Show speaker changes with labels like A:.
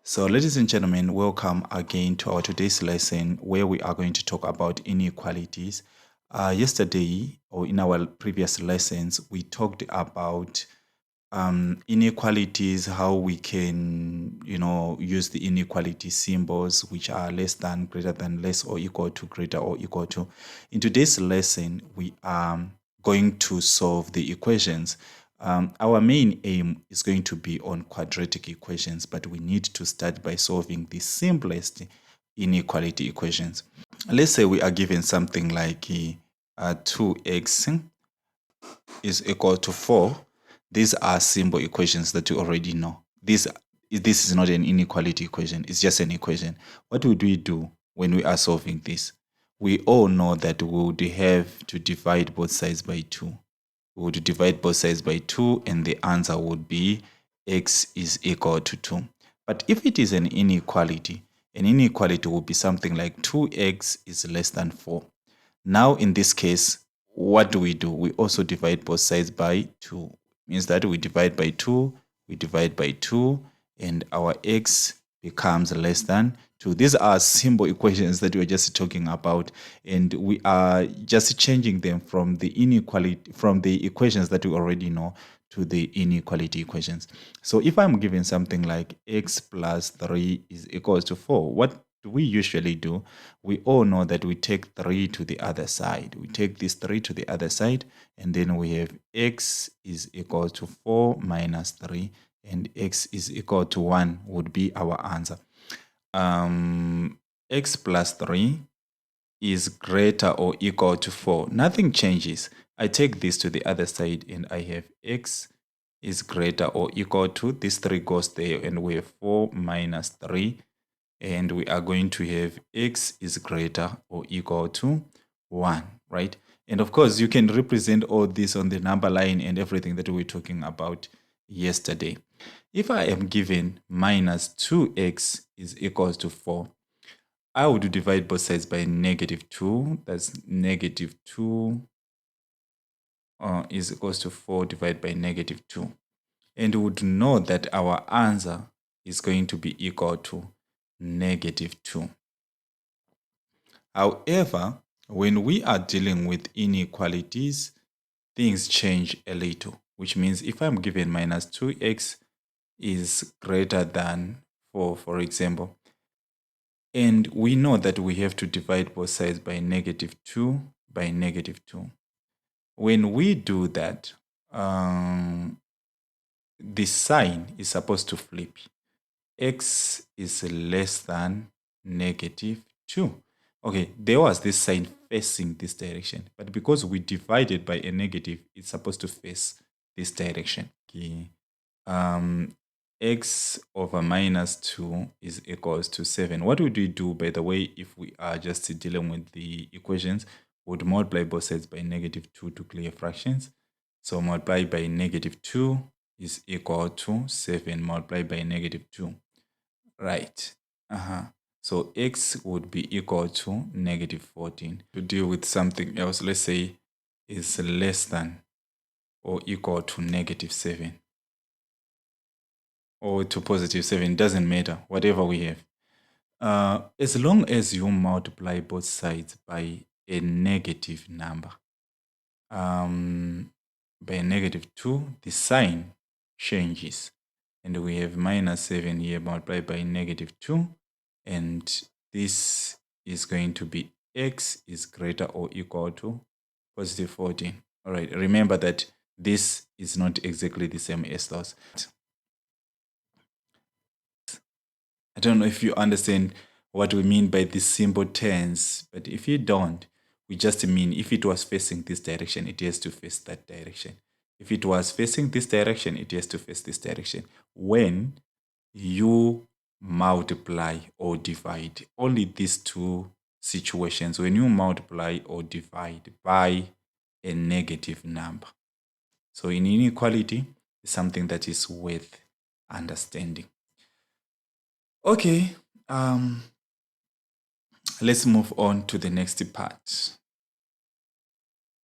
A: So ladies and gentlemen, welcome again to our today's lesson where we are going to talk about inequalities. Yesterday or in our previous lessons, we talked about inequalities, how we can, use the inequality symbols, which are less than, greater than, less or equal to, greater or equal to. In today's lesson, we are going to solve the equations. Our main aim is going to be on quadratic equations, but we need to start by solving the simplest inequality equations. Let's say we are given something like 2x is equal to 4. These are simple equations that you already know. This is not an inequality equation, it's just an equation. What would we do when we are solving this? We all know that we would have to divide both sides by 2. We would divide both sides by 2 and the answer would be x is equal to 2. But if it is an inequality would be something like 2x is less than 4. Now in this case, what do? We also divide both sides by 2. Means that we divide by 2, we divide by 2, and our x becomes less than 2. These are simple equations that we're just talking about, and we are just changing them from the equations that we already know to the inequality equations. So if I'm given something like x plus 3 is equals to 4, what do we usually do? We all know that we take 3 to the other side. We take this 3 to the other side, and then we have x is equal to 4 minus 3, and x is equal to 1 would be our answer. X plus 3 is greater or equal to 4. Nothing changes. I take this to the other side, and I have x is greater or equal to, this 3 goes there, and we have 4 minus 3, and we are going to have x is greater or equal to 1, right? And of course, you can represent all this on the number line and everything that we were talking about yesterday. If I am given minus 2x is equals to 4, I would divide both sides by negative 2. That's negative 2 is equals to 4 divided by negative 2. And we would know that our answer is going to be equal to negative 2. However, when we are dealing with inequalities, things change a little, which means if I'm given minus 2x is greater than 4, for example, and we know that we have to divide both sides by negative 2 by negative 2. When we do that, the sign is supposed to flip. X is less than negative 2. Okay, there was this sign facing this direction, but because we divided by a negative, it's supposed to face this direction. Okay. X over minus 2 is equals to 7. What would we do, by the way, if we are just dealing with the equations? We would multiply both sides by negative 2 to clear fractions. So multiply by negative 2 is equal to 7 multiplied by negative 2. Right. So x would be equal to negative 14. To deal with something else, let's say is less than or equal to negative 7. Or to positive 7, doesn't matter, whatever we have. As long as you multiply both sides by a negative number, by a negative 2, the sign changes. And we have minus 7 here multiplied by negative 2. And this is going to be x is greater or equal to positive 14. All right, remember that this is not exactly the same as those. I don't know if you understand what we mean by this simple tense, but if you don't, we just mean if it was facing this direction, it has to face that direction. If it was facing this direction, it has to face this direction. When you multiply or divide, only these two situations, when you multiply or divide by a negative number. So in inequality, it's something that is worth understanding. Okay, let's move on to the next part.